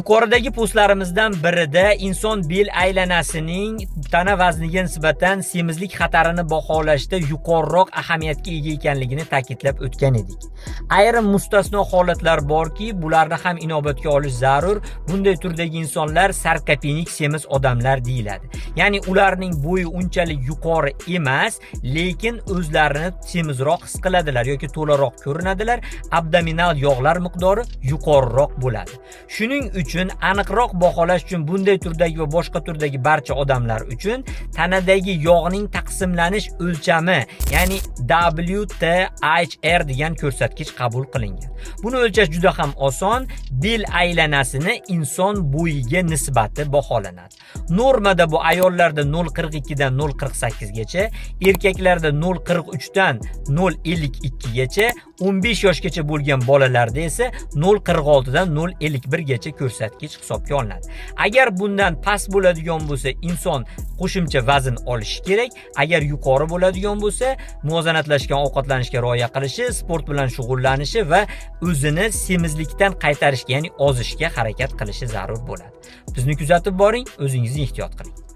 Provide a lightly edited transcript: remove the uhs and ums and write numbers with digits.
Yuqoridagi postlarimizdan birida inson bel aylanasining tana vazniga nisbatan semizlik xatarini baholashda yuqoriroq ahamiyatga ega ekanligini ta'kidlab o'tgan edik. Ayrim mustasno holatlar borki, bularni ham inobatga olish zarur. Bunday turdagi insonlar sarkopenik semiz odamlar deyiladi. Ya'ni ularning bo'yi unchalik yuqori emas, lekin o'zlarini semizroq his qiladilar yoki to'laroq ko'rinadilar. Abdominal yog'lar miqdori yuqoriroq bo'ladi. Shuning uchun aniqroq baholash uchun bunday turdagi va boshqa turdagi barcha odamlar uchun tanadagi yog'ning taqsimlanish o'lchami, ya'ni WTHR degan ko'rsatkich qabul qilingan. Buni o'lchash juda ham oson. Bel aylanasini inson bo'yiga nisbati baholanadi. Normada bu ayollarda 0.42 dan 0.48 gacha, erkaklarda 0.43 dan 0.52 gacha, 15 yoshgacha bo'lgan bolalarda esa 0.46 dan 0.51 gacha ko'rsatkich hisobga olinadi. Agar bundan past bo'ladigan bo'lsa, inson qo'shimcha vazn olishi kerak. Agar yuqori bo'ladigan bo'lsa, muvozanatlashgan ovqatlanishga rioya qilishi, sport bilan shug'ullanishi va o'zini semizlikdan qaytarishga, ya'ni ozishga harakat qilishi zarur bo'ladi. Bizni kuzatib boring, o'zingizni ehtiyot qiling.